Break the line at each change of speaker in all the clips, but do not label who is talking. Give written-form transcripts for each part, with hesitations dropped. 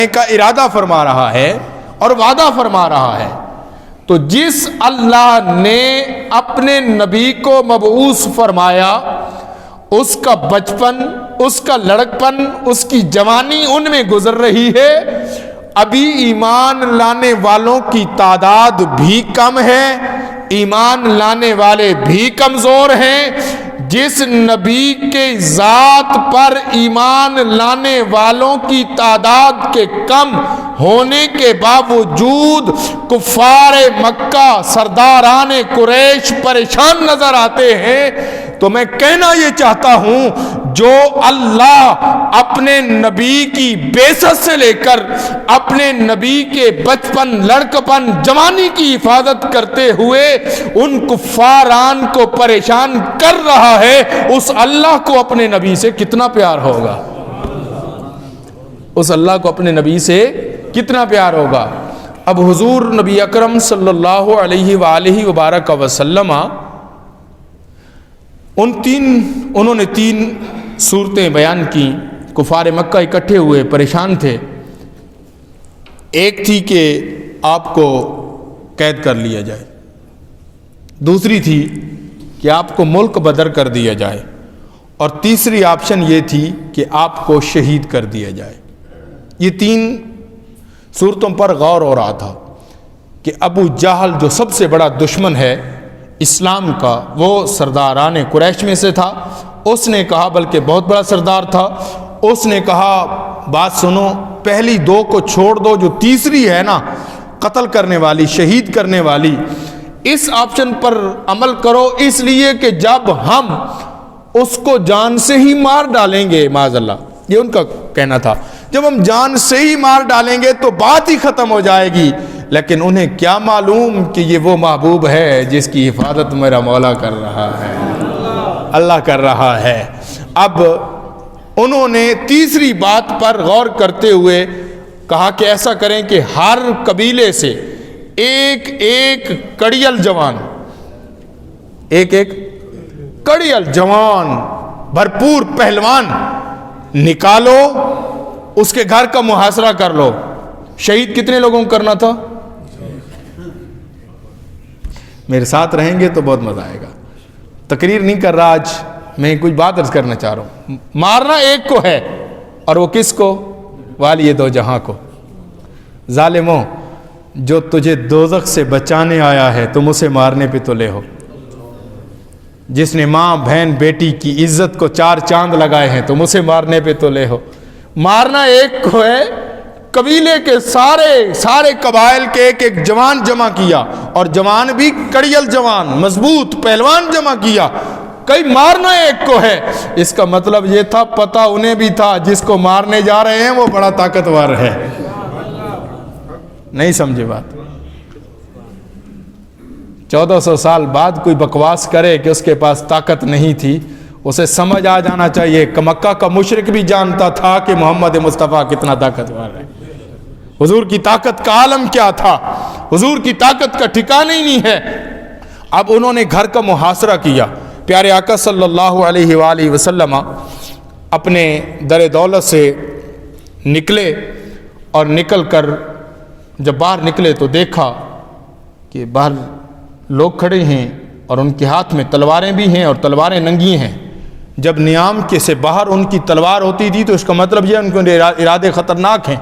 کا ارادہ فرما رہا ہے اور وعدہ فرما رہا ہے. تو جس اللہ نے اپنے نبی کو مبعوث فرمایا، اس کا بچپن، اس کا لڑکپن، اس کی جوانی ان میں گزر رہی ہے. ابھی ایمان لانے والوں کی تعداد بھی کم ہے، ایمان لانے والے بھی کمزور ہیں. جس نبی کے ذات پر ایمان لانے والوں کی تعداد کے کم ہونے کے باوجود کفار مکہ، سرداران قریش پریشان نظر آتے ہیں، تو میں کہنا یہ چاہتا ہوں جو اللہ اپنے نبی کی بعثت سے لے کر اپنے نبی کے بچپن، لڑکپن، جوانی کی حفاظت کرتے ہوئے ان کفاران کو پریشان کر رہا ہے، اس اللہ کو اپنے نبی سے کتنا پیار ہوگا؟ اس اللہ کو اپنے نبی سے کتنا پیار ہوگا؟ اب حضور نبی اکرم صلی اللہ علیہ وآلہ وبارک وسلم انہوں نے تین صورتیں بیان کی. کفار مکہ اکٹھے ہوئے پریشان تھے. ایک تھی کہ آپ کو قید کر لیا جائے، دوسری تھی کہ آپ کو ملک بدر کر دیا جائے، اور تیسری آپشن یہ تھی کہ آپ کو شہید کر دیا جائے. یہ تین صورتوں پر غور ہو رہا تھا کہ ابو جہل جو سب سے بڑا دشمن ہے اسلام کا، وہ سرداران قریش میں سے تھا. اس نے کہا، بلکہ بہت بڑا سردار تھا، اس نے کہا بات سنو، پہلی دو کو چھوڑ دو، جو تیسری ہے نا قتل کرنے والی، شہید کرنے والی، اس آپشن پر عمل کرو، اس لیے کہ جب ہم اس کو جان سے ہی مار ڈالیں گے، معاذ اللہ، یہ ان کا کہنا تھا، جب ہم جان سے ہی مار ڈالیں گے تو بات ہی ختم ہو جائے گی. لیکن انہیں کیا معلوم کہ یہ وہ محبوب ہے جس کی حفاظت میرا مولا کر رہا ہے، اللہ کر رہا ہے. اب انہوں نے تیسری بات پر غور کرتے ہوئے کہا کہ ایسا کریں کہ ہر قبیلے سے ایک ایک کڑیل جوان، ایک ایک کڑیل جوان، بھرپور پہلوان نکالو، اس کے گھر کا محاصرہ کر لو. شہید کتنے لوگوں کو کرنا تھا؟ میرے ساتھ رہیں گے تو بہت مزہ آئے گا. تقریر نہیں کر رہا آج، میں کچھ بات عرض کرنا چاہ رہا ہوں. مارنا ایک کو ہے، اور وہ کس کو؟ والی دو جہاں کو. ظالموں، جو تجھے دوزخ سے بچانے آیا ہے تم اسے مارنے پہ تو لے ہو. جس نے ماں، بہن، بیٹی کی عزت کو 4 چاند لگائے ہیں تم اسے مارنے پہ تو لے ہو. مارنا ایک کو ہے، قبیلے کے سارے قبائل کے ایک ایک جوان جمع کیا، اور جوان بھی کڑیل جوان، مضبوط پہلوان جمع کیا. کئی مارنا ایک کو ہے، اس کا مطلب یہ تھا، پتہ انہیں بھی تھا جس کو مارنے جا رہے ہیں وہ بڑا طاقتور ہے. نہیں سمجھے بات؟ 1400 سال بعد کوئی بکواس کرے کہ اس کے پاس طاقت نہیں تھی، اسے سمجھ آ جانا چاہیے کہ مکہ کا مشرک بھی جانتا تھا کہ محمد مصطفیٰ کتنا طاقتور ہے. حضور کی طاقت کا عالم کیا تھا، حضور کی طاقت کا ٹھکانہ ہی نہیں ہے. اب انہوں نے گھر کا محاصرہ کیا. پیارے آقا صلی اللہ علیہ وآلہ وسلم اپنے در دولت سے نکلے، اور نکل کر جب باہر نکلے تو دیکھا کہ باہر لوگ کھڑے ہیں اور ان کے ہاتھ میں تلواریں بھی ہیں اور تلواریں ننگی ہیں. جب نیام کے سے باہر ان کی تلوار ہوتی تھی تو اس کا مطلب یہ ان کے ارادے خطرناک ہیں.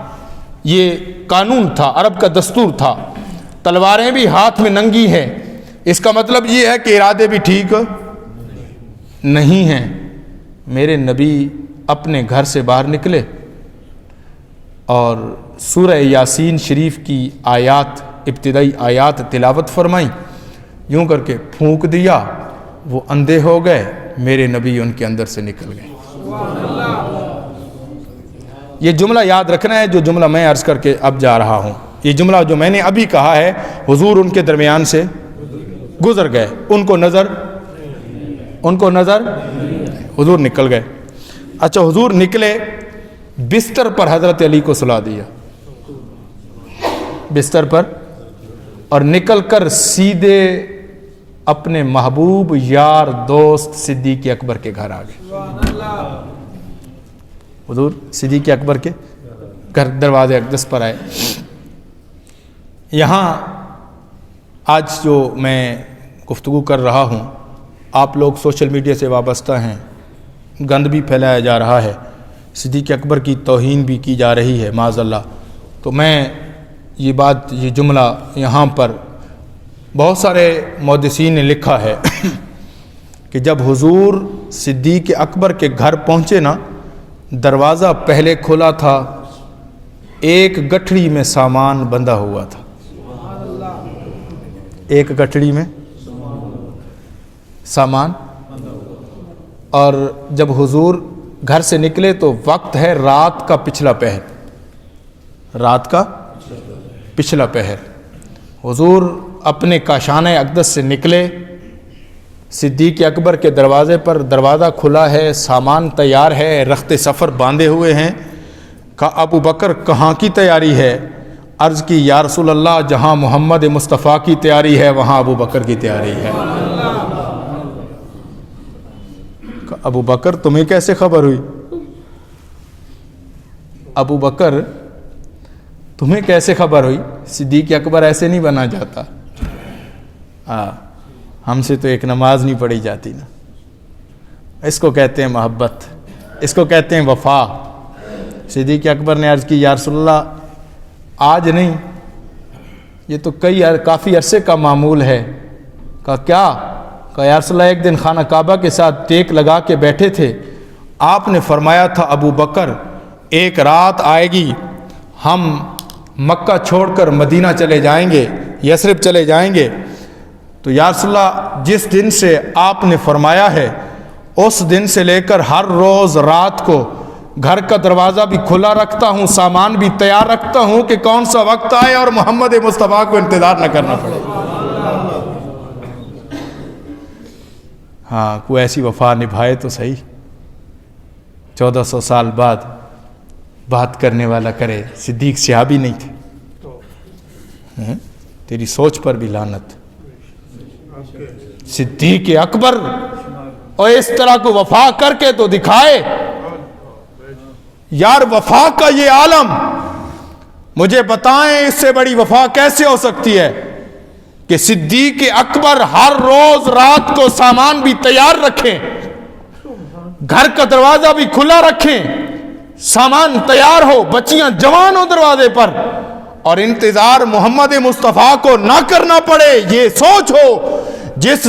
یہ قانون تھا، عرب کا دستور تھا. تلواریں بھی ہاتھ میں ننگی ہیں، اس کا مطلب یہ ہے کہ ارادے بھی ٹھیک نہیں ہیں. میرے نبی اپنے گھر سے باہر نکلے اور سورہ یاسین شریف کی آیات، ابتدائی آیات تلاوت فرمائیں. یوں کر کے پھونک دیا، وہ اندھے ہو گئے، میرے نبی ان کے اندر سے نکل گئے. یہ جملہ یاد رکھنا ہے جو جملہ میں عرض کر کے اب جا رہا ہوں. یہ جملہ جو میں نے ابھی کہا ہے، حضور ان کے درمیان سے گزر گئے، ان کو نظر حضور نکل گئے. اچھا، حضور نکلے، بستر پر حضرت علی کو سلا دیا، بستر پر، اور نکل کر سیدھے اپنے محبوب یار دوست صدیق اکبر کے گھر آ گئے. حضور صدیق اکبر کے دروازے اقدس پر آئے. یہاں آج جو میں گفتگو کر رہا ہوں، آپ لوگ سوشل میڈیا سے وابستہ ہیں، گند بھی پھیلایا جا رہا ہے، صدیق اکبر کی توہین بھی کی جا رہی ہے معاذ اللہ. تو میں یہ جملہ یہاں پر بہت سارے محدثین نے لکھا ہے کہ جب حضور صدیق اکبر کے گھر پہنچے نا، دروازہ پہلے کھلا تھا، ایک گٹھڑی میں سامان بندھا ہوا تھا. ایک گٹھڑی میں سامان. اور جب حضور گھر سے نکلے تو وقت ہے رات کا پچھلا پہر. رات کا پچھلا پہر. حضور اپنے کاشانہ اقدس سے نکلے، صدیق اکبر کے دروازے پر دروازہ کھلا ہے، سامان تیار ہے، رخت سفر باندھے ہوئے ہیں. کہا ابو بکر کہاں کی تیاری ہے؟ عرض کی یا رسول اللہ جہاں محمد مصطفیٰ کی تیاری ہے وہاں ابو بکر کی تیاری ہے. ابو بکر تمہیں کیسے خبر ہوئی؟ ابو بکر تمہیں کیسے خبر ہوئی؟ صدیق اکبر ایسے نہیں بنا جاتا. ہم سے تو ایک نماز نہیں پڑھی جاتی نا. اس کو کہتے ہیں محبت، اس کو کہتے ہیں وفا. صدیق اکبر نے عرض کی یا رسول اللہ آج نہیں، یہ تو کافی عرصے کا معمول ہے. کہا کیا؟ کہا یا رسول اللہ ایک دن خانہ کعبہ کے ساتھ ٹیک لگا کے بیٹھے تھے، آپ نے فرمایا تھا ابو بکر ایک رات آئے گی ہم مکہ چھوڑ کر مدینہ چلے جائیں گے، یثرب چلے جائیں گے. تو یا رسول اللہ جس دن سے آپ نے فرمایا ہے اس دن سے لے کر ہر روز رات کو گھر کا دروازہ بھی کھلا رکھتا ہوں، سامان بھی تیار رکھتا ہوں کہ کون سا وقت آئے اور محمد مصطفیٰ کو انتظار نہ کرنا پڑے. ہاں کوئی ایسی وفا نبھائے تو صحیح. 1400 سال بعد بات کرنے والا کرے. صدیق صحابی نہیں تھے. تیری سوچ پر بھی لعنت. صدیق اکبر اور اس طرح کو وفا کر کے تو دکھائے. یار وفا کا یہ عالم مجھے بتائیں اس سے بڑی وفا کیسے ہو سکتی ہے کہ صدیق اکبر ہر روز رات کو سامان بھی تیار رکھیں، گھر کا دروازہ بھی کھلا رکھیں، سامان تیار ہو، بچیاں جوان ہو دروازے پر، اور انتظار محمد مصطفیٰ کو نہ کرنا پڑے. یہ سوچ ہو، جس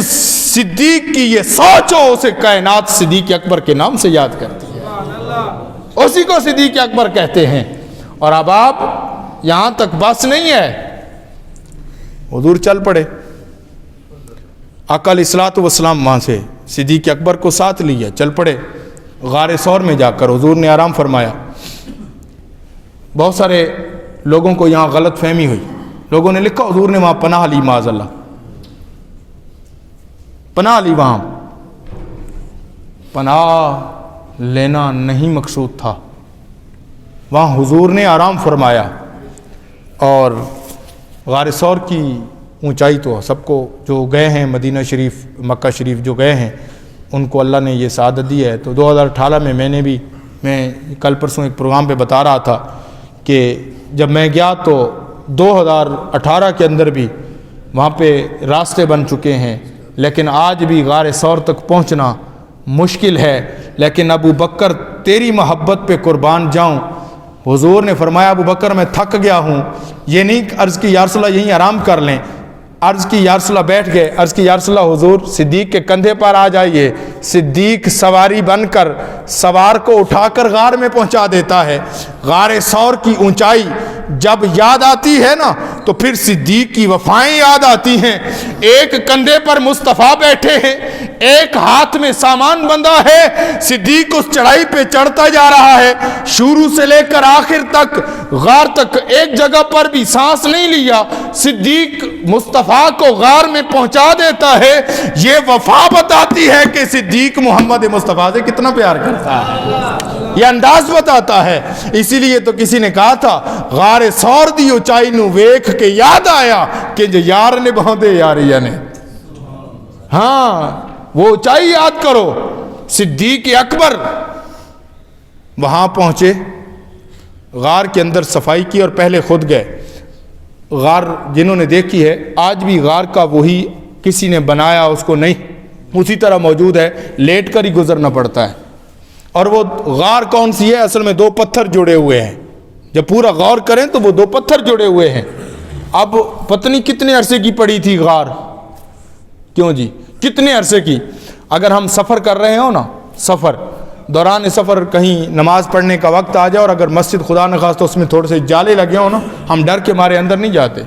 صدیق کی یہ سوچ ہو اسے کائنات صدیق اکبر کے نام سے یاد کرتی ہے. اسی کو صدیق اکبر کہتے ہیں. اور اب آپ یہاں تک بس نہیں ہے، حضور چل پڑے. آقا علیہ الصلوۃ والسلام وہاں سے صدیق اکبر کو ساتھ لیا، چل پڑے. غار ثور میں جا کر حضور نے آرام فرمایا. بہت سارے لوگوں کو یہاں غلط فہمی ہوئی. لوگوں نے لکھا حضور نے وہاں پناہ لی، معاذ اللہ پناہ لی. وہاں پناہ لینا نہیں مقصود تھا، وہاں حضور نے آرام فرمایا. اور غار ثور کی اونچائی تو سب کو جو گئے ہیں مدینہ شریف مکہ شریف جو گئے ہیں ان کو اللہ نے یہ سعادت دی ہے. تو 2018 میں میں کل پرسوں ایک پروگرام پہ بتا رہا تھا کہ جب میں گیا تو 2018 کے اندر بھی وہاں پہ راستے بن چکے ہیں، لیکن آج بھی غار ثور تک پہنچنا مشکل ہے. لیکن ابو بکر تیری محبت پہ قربان جاؤں. حضور نے فرمایا ابو بکر میں تھک گیا ہوں. یہ نہیں عرض کی یا رسول اللہ یہیں آرام کر لیں، عرض کی یا رسول اللہ بیٹھ گئے. عرض کی یا رسول اللہ حضور صدیق کے کندھے پر آ جائیے. صدیق سواری بن کر سوار کو اٹھا کر غار میں پہنچا دیتا ہے. غار ثور کی اونچائی جب یاد آتی ہے نا تو پھر صدیق کی وفائیں یاد آتی ہیں. ایک کندھے پر مصطفیٰ بیٹھے ہیں، ایک ہاتھ میں سامان بندھا ہے. صدیق اس چڑھائی پہ چڑھتا جا رہا ہے، شروع سے لے کر آخر تک غار تک ایک جگہ پر بھی سانس نہیں لیا. صدیق مصطفیٰ کو غار میں پہنچا دیتا ہے. یہ وفا بتاتی ہے کہ صدیق محمد مصطفیٰ سے کتنا پیار کرتا ہے. یہ انداز بتاتا ہے. اسی لیے تو کسی نے کہا تھا غار ثور دی اونچائی نو ویکھ کے یاد آیا کہ جو یار نے بہتے یاریا نے. ہاں وہ اونچائی یاد کرو. صدیق اکبر وہاں پہنچے، غار کے اندر صفائی کی اور پہلے خود گئے. غار جنہوں نے دیکھی ہے آج بھی غار کا وہی کسی نے بنایا اس کو نہیں, اسی طرح موجود ہے, لیٹ کر ہی گزرنا پڑتا ہے. اور وہ غار کون سی ہے؟ اصل میں 2 پتھر جڑے ہوئے ہیں. جب پورا غور کریں تو وہ 2 پتھر جڑے ہوئے ہیں. اب پتہ نہیں کتنے عرصے کی پڑی تھی غار, کیوں جی کتنے عرصے کی. اگر ہم سفر کر رہے ہوں نا, سفر دوران سفر کہیں نماز پڑھنے کا وقت آ جائے اور اگر مسجد خدا نخواستہ اس میں تھوڑے سے جالے لگے ہوں نا, ہم ڈر کے مارے اندر نہیں جاتے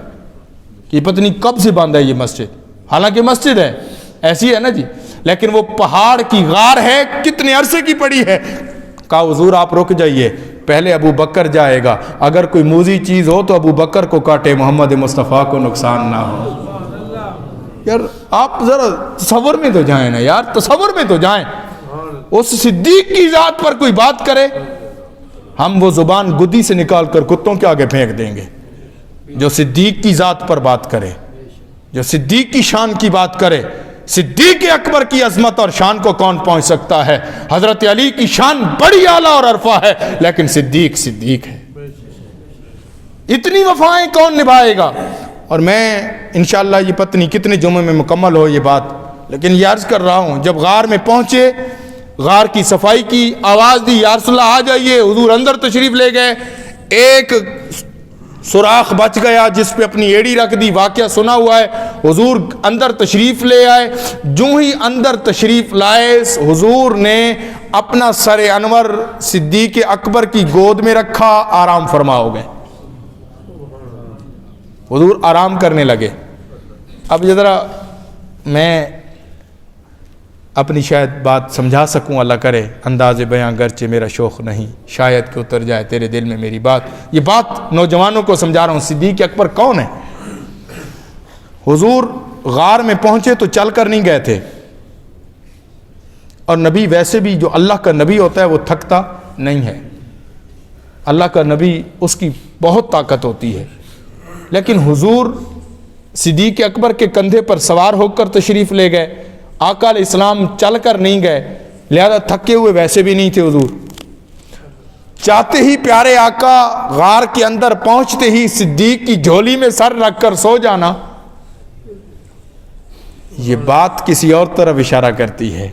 کہ پتہ نہیں کب سے باندھا ہے یہ مسجد. حالانکہ مسجد ہے, ایسی ہے نا جی, لیکن وہ پہاڑ کی غار ہے, کتنے عرصے کی پڑی ہے. کہا حضور آپ رک جائیے, پہلے ابو بکر جائے گا, اگر کوئی موذی چیز ہو تو ابو بکر کو کاٹے, محمد مصطفیٰ کو نقصان نہ ہو. یار آپ ذرا تصور میں تو جائیں نا یار, تصور میں تو جائیں. اس صدیق کی ذات پر کوئی بات کرے, ہم وہ زبان گدی سے نکال کر کتوں کے آگے پھینک دیں گے. جو صدیق کی ذات پر بات کرے, جو صدیق کی شان کی بات کرے, صدیق اکبر کی عظمت اور شان کو کون پہنچ سکتا ہے؟ حضرت علی کی شان بڑی اعلیٰ اور عرفہ ہے, لیکن صدیق صدیق ہے. اتنی وفائیں کون نبھائے گا؟ اور میں انشاءاللہ یہ پتہ نہیں کتنے جمعے میں مکمل ہو یہ بات, لیکن یہ عرض کر رہا ہوں, جب غار میں پہنچے, غار کی صفائی کی, آواز دی یا رسول اللہ آ جائیے. حضور اندر تشریف لے گئے. ایک سوراخ بچ گیا جس پہ اپنی ایڑی رکھ دی, واقعہ سنا ہوا ہے. حضور اندر تشریف لے آئے. جو ہی اندر تشریف لائے, حضور نے اپنا سر انور صدیق اکبر کی گود میں رکھا, آرام فرما ہو گئے. حضور آرام کرنے لگے. اب ذرا میں اپنی شاید بات سمجھا سکوں, اللہ کرے, انداز بیاں گرچہ میرا شوق نہیں, شاید کہ اتر جائے تیرے دل میں میری بات. یہ بات نوجوانوں کو سمجھا رہا ہوں. صدیق اکبر کون ہے؟ حضور غار میں پہنچے تو چل کر نہیں گئے تھے, اور نبی ویسے بھی جو اللہ کا نبی ہوتا ہے وہ تھکتا نہیں ہے. اللہ کا نبی اس کی بہت طاقت ہوتی ہے, لیکن حضور صدیق اکبر کے کندھے پر سوار ہو کر تشریف لے گئے. آقا علیہ السلام چل کر نہیں گئے, لہذا تھکے ہوئے ویسے بھی نہیں تھے. حضور چاہتے ہی پیارے آقا غار کے اندر پہنچتے ہی صدیق کی جھولی میں سر رکھ کر سو جانا, یہ بات کسی اور طرف اشارہ کرتی ہے.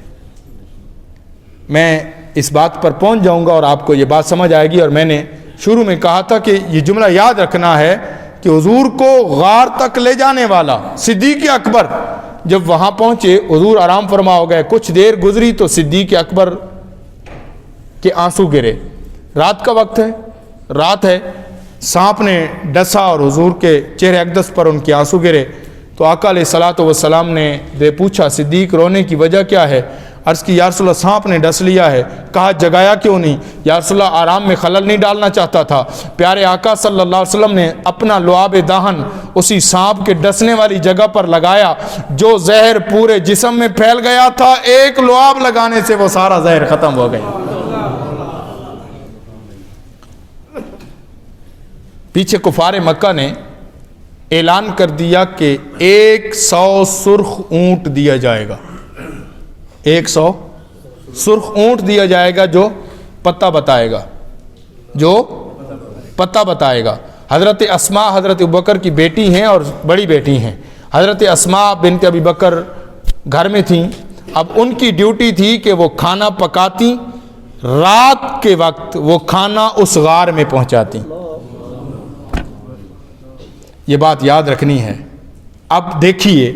میں اس بات پر پہنچ جاؤں گا اور آپ کو یہ بات سمجھ آئے گی. اور میں نے شروع میں کہا تھا کہ یہ جملہ یاد رکھنا ہے کہ حضور کو غار تک لے جانے والا صدیق اکبر جب وہاں پہنچے, حضور آرام فرما ہو گئے. کچھ دیر گزری تو صدیق اکبر کے آنسو گرے. رات کا وقت ہے, رات ہے, سانپ نے ڈسا اور حضور کے چہرے اقدس پر ان کے آنسو گرے. تو آقا علیہ الصلوۃ والسلام نے پوچھا صدیق رونے کی وجہ کیا ہے؟ عرض کی یا رسول اللہ سانپ نے ڈس لیا ہے. کہا جگایا کیوں نہیں؟ یا رسول اللہ آرام میں خلل نہیں ڈالنا چاہتا تھا. پیارے آقا صلی اللہ علیہ وسلم نے اپنا لعاب دہن اسی سانپ کے ڈسنے والی جگہ پر لگایا. جو زہر پورے جسم میں پھیل گیا تھا, ایک لعاب لگانے سے وہ سارا زہر ختم ہو گیا. پیچھے کفار مکہ نے اعلان کر دیا کہ 100 سرخ اونٹ دیا جائے گا. 100 سرخ اونٹ دیا جائے گا جو پتہ بتائے گا, جو پتہ بتائے گا. حضرت اسماء حضرت ابوبکر کی بیٹی ہیں اور بڑی بیٹی ہیں. حضرت اسماء بنت ابی بکر گھر میں تھیں. اب ان کی ڈیوٹی تھی کہ وہ کھانا پکاتی, رات کے وقت وہ کھانا اس غار میں پہنچاتی. یہ بات یاد رکھنی ہے. اب دیکھیے,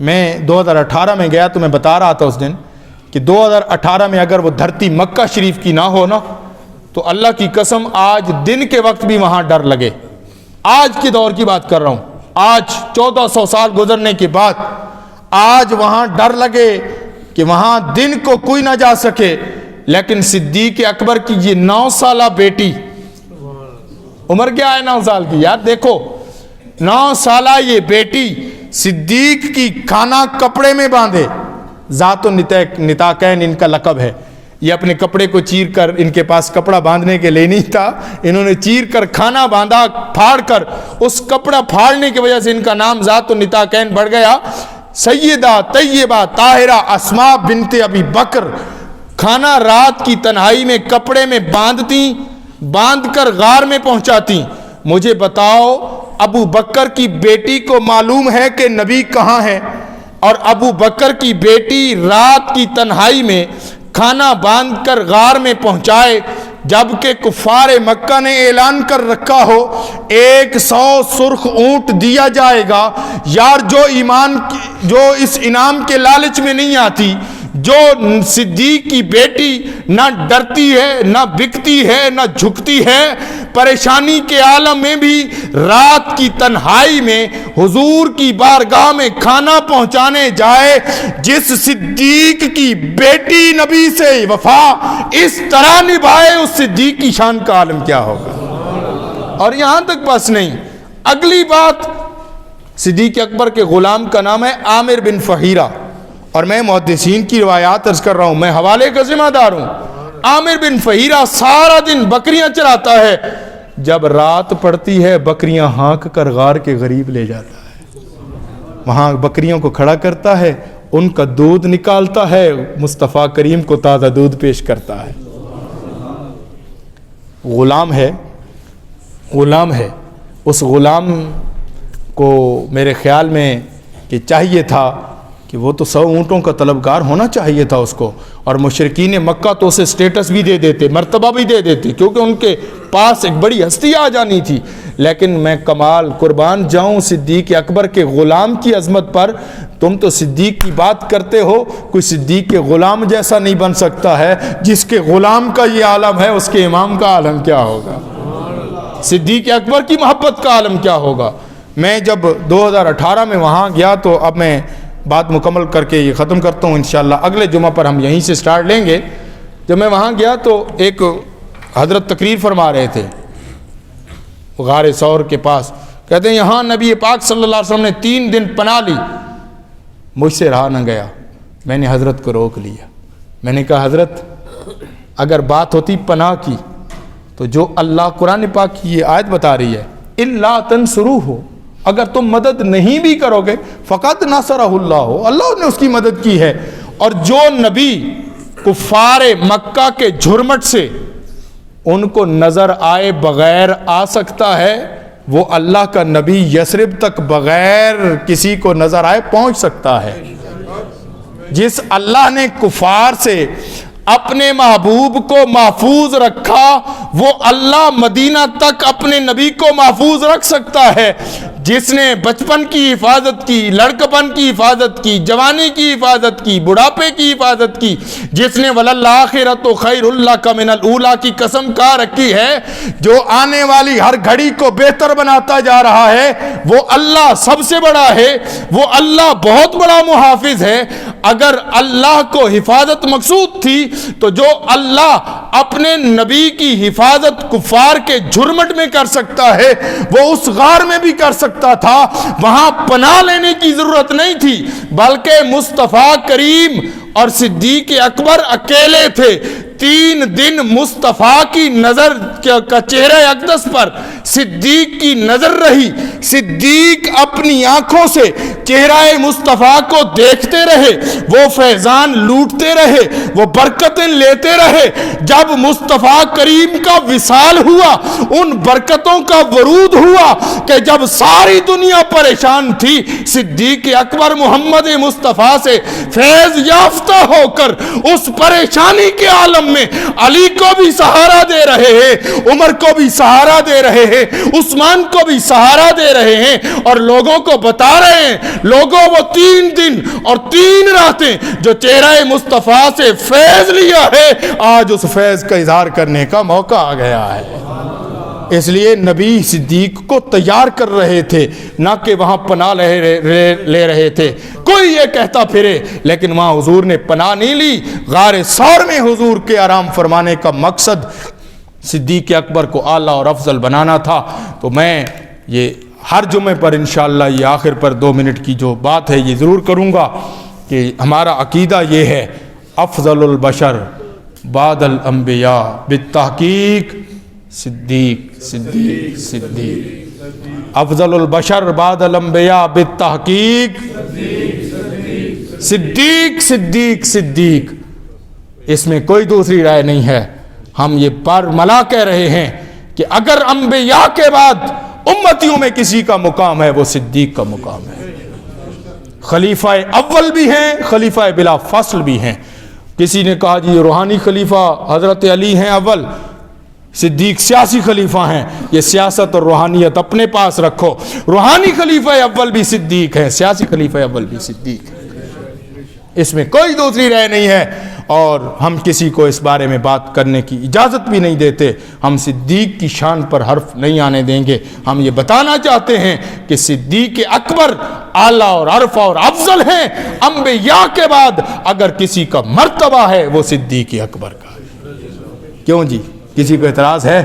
میں 2018 میں گیا تو میں بتا رہا تھا اس دن کہ 2018 میں اگر وہ دھرتی مکہ شریف کی نہ ہو نا, تو اللہ کی قسم آج دن کے وقت بھی وہاں ڈر لگے. آج کے دور کی بات کر رہا ہوں, آج 1400 سال گزرنے کے بعد آج وہاں ڈر لگے کہ وہاں دن کو کوئی نہ جا سکے. لیکن صدیق اکبر کی یہ 9 سالہ بیٹی, عمر کیا ہے 9 سال کی, یار دیکھو 9 سالہ یہ بیٹی صدیق کی کھانا کپڑے میں باندھے. ذات و نتاقین ان کا لقب ہے. یہ اپنے کپڑے کو چیر کر, ان کے پاس کپڑا باندھنے کے لیے نہیں تھا, انہوں نے چیر کر کھانا باندھا پھاڑ کر. اس کپڑا پھاڑنے کی وجہ سے ان کا نام ذات و نتاقین بڑھ گیا. سیدہ طیبہ طاہرہ اسماء بنت ابی بکر کھانا رات کی تنہائی میں کپڑے میں باندھتی, باندھ کر غار میں پہنچاتی۔ مجھے بتاؤ ابو بکر کی بیٹی کو معلوم ہے کہ نبی کہاں ہے، اور ابو بکر کی بیٹی رات کی تنہائی میں کھانا باندھ کر غار میں پہنچائے، جبکہ کفار مکہ نے اعلان کر رکھا ہو 100 سرخ اونٹ دیا جائے گا۔ یار جو اس انعام کے لالچ میں نہیں آتی، جو صدیق کی بیٹی نہ ڈرتی ہے نہ بکتی ہے نہ جھکتی ہے، پریشانی کے عالم میں بھی رات کی تنہائی میں حضور کی بارگاہ میں کھانا پہنچانے جائے، جس صدیق کی بیٹی نبی سے وفا اس طرح نبھائے، اس صدیق کی شان کا عالم کیا ہوگا۔ اور یہاں تک بس نہیں، اگلی بات، صدیق اکبر کے غلام کا نام ہے عامر بن فہیرہ، اور میں محدثین کی روایات عرض کر رہا ہوں، میں حوالے کا ذمہ دار ہوں۔ عامر بن فہیرہ سارا دن بکریاں چراتا ہے، جب رات پڑتی ہے بکریاں ہانک کر غار کے قریب لے جاتا ہے، وہاں بکریوں کو کھڑا کرتا ہے، ان کا دودھ نکالتا ہے، مصطفیٰ کریم کو تازہ دودھ پیش کرتا ہے۔ غلام ہے اس غلام کو میرے خیال میں کہ چاہیے تھا کہ وہ تو 100 اونٹوں کا طلبگار ہونا چاہیے تھا اس کو، اور مشرکین مکہ تو اسے سٹیٹس بھی دے دیتے، مرتبہ بھی دے دیتے، کیونکہ ان کے پاس ایک بڑی ہستی آ جانی تھی۔ لیکن میں کمال قربان جاؤں صدیق اکبر کے غلام کی عظمت پر، تم تو صدیق کی بات کرتے ہو، کوئی صدیق کے غلام جیسا نہیں بن سکتا ہے، جس کے غلام کا یہ عالم ہے اس کے امام کا عالم کیا ہوگا، صدیق اکبر کی محبت کا عالم کیا ہوگا۔ میں جب 2018 میں وہاں گیا تو اب میں بات مکمل کر کے یہ ختم کرتا ہوں، انشاءاللہ اگلے جمعہ پر ہم یہیں سے سٹارٹ لیں گے۔ جب میں وہاں گیا تو ایک حضرت تقریر فرما رہے تھے غار ثور کے پاس، کہتے ہیں یہاں نبی پاک صلی اللہ علیہ وسلم نے 3 دن پناہ لی، مجھ سے رہا نہ گیا، میں نے حضرت کو روک لیا، میں نے کہا حضرت اگر بات ہوتی پناہ کی تو جو اللہ قرآن پاک کی یہ آیت بتا رہی ہے الا تنصروہ، اگر تم مدد نہیں بھی کرو گے فقط نصرہ اللہ نے اس کی مدد کی ہے۔ اور جو نبی کفار مکہ کے جھرمٹ سے ان کو نظر آئے بغیر آ سکتا ہے، وہ اللہ کا نبی یثرب تک بغیر کسی کو نظر آئے پہنچ سکتا ہے۔ جس اللہ نے کفار سے اپنے محبوب کو محفوظ رکھا، وہ اللہ مدینہ تک اپنے نبی کو محفوظ رکھ سکتا ہے۔ جس نے بچپن کی حفاظت کی، لڑکپن کی حفاظت کی، جوانی کی حفاظت کی، بڑھاپے کی حفاظت کی، جس نے وَلَلْآخِرَةُ خَيْرٌ لَكَ مِنَ الْأُولَىٰ کی قسم کھا رکھی ہے، جو آنے والی ہر گھڑی کو بہتر بناتا جا رہا ہے، وہ اللہ سب سے بڑا ہے، وہ اللہ بہت بڑا محافظ ہے۔ اگر اللہ کو حفاظت مقصود تھی تو جو اللہ اپنے نبی کی حفاظت کفار کے جھرمٹ میں کر سکتا ہے، وہ اس غار میں بھی کر سکتا تھا۔ وہاں پناہ لینے کی ضرورت نہیں تھی، بلکہ مصطفیٰ کریم اور صدیق اکبر اکیلے تھے۔ 3 دن مصطفیٰ کی نظر کا چہرہ اقدس پر صدیق کی نظر رہی، صدیق اپنی آنکھوں سے چہرہ مصطفیٰ کو دیکھتے رہے، وہ فیضان لوٹتے رہے، وہ برکتیں لیتے رہے۔ جب مصطفیٰ کریم کا وصال ہوا، ان برکتوں کا ورود ہوا کہ جب ساری دنیا پریشان تھی، صدیق اکبر محمد مصطفیٰ سے فیض یافتہ ہو کر اس پریشانی کے عالم میں علی کو بھی سہارا دے رہے ہیں، عمر کو بھی سہارا دے رہے ہیں، عثمان کو بھی سہارا دے رہے ہیں، اور لوگوں کو بتا رہے ہیں، لوگوں وہ 3 دن اور 3 راتیں جو چہرہ مصطفیٰ سے فیض لیا ہے، آج اس فیض کا اظہار کرنے کا موقع آ گیا ہے۔ اس لیے نبی صدیق کو تیار کر رہے تھے، نہ کہ وہاں پناہ لے رہے تھے۔ کوئی یہ کہتا پھرے، لیکن وہاں حضور نے پناہ نہیں لی۔ غار ثور میں حضور کے آرام فرمانے کا مقصد صدیق اکبر کو اعلیٰ اور افضل بنانا تھا۔ تو میں یہ ہر جمعے پر انشاءاللہ یہ آخر پر 2 منٹ کی جو بات ہے یہ ضرور کروں گا کہ ہمارا عقیدہ یہ ہے، افضل البشر بعد الانبیاء بالتحقیق صدیق صدیق صدیق، افضل البشر بعد الانبیاء بالتحقیق صدیق صدیق صدیق، اس میں کوئی دوسری رائے نہیں ہے۔ ہم یہ برملا کہہ رہے ہیں کہ اگر انبیاء کے بعد امتیوں میں کسی کا مقام ہے وہ صدیق کا مقام ہے۔ خلیفہ اول بھی ہیں، خلیفہ بلا فصل بھی ہیں۔ کسی نے کہا جی روحانی خلیفہ حضرت علی ہیں اول، صدیق سیاسی خلیفہ ہیں۔ یہ سیاست اور روحانیت اپنے پاس رکھو، روحانی خلیفہ اول بھی صدیق ہے، سیاسی خلیفہ اول بھی صدیق ہے، اس میں کوئی دوسری رائے نہیں ہے، اور ہم کسی کو اس بارے میں بات کرنے کی اجازت بھی نہیں دیتے۔ ہم صدیق کی شان پر حرف نہیں آنے دیں گے۔ ہم یہ بتانا چاہتے ہیں کہ صدیق اکبر اعلیٰ اور عرفہ اور افضل ہیں انبیاء کے بعد۔ اگر کسی کا مرتبہ ہے وہ صدیق اکبر کا ہے۔ کیوں جی، کسی کو اعتراض ہے؟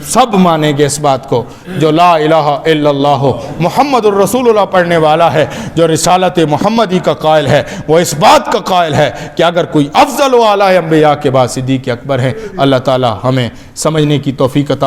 سب مانیں گے اس بات کو۔ جو لا الہ الا اللہ محمد الرسول اللہ پڑھنے والا ہے، جو رسالت محمدی کا قائل ہے، وہ اس بات کا قائل ہے کہ اگر کوئی افضل و اعلیٰ انبیاء کے بعد صدیق اکبر ہے۔ اللہ تعالی ہمیں سمجھنے کی توفیق عطا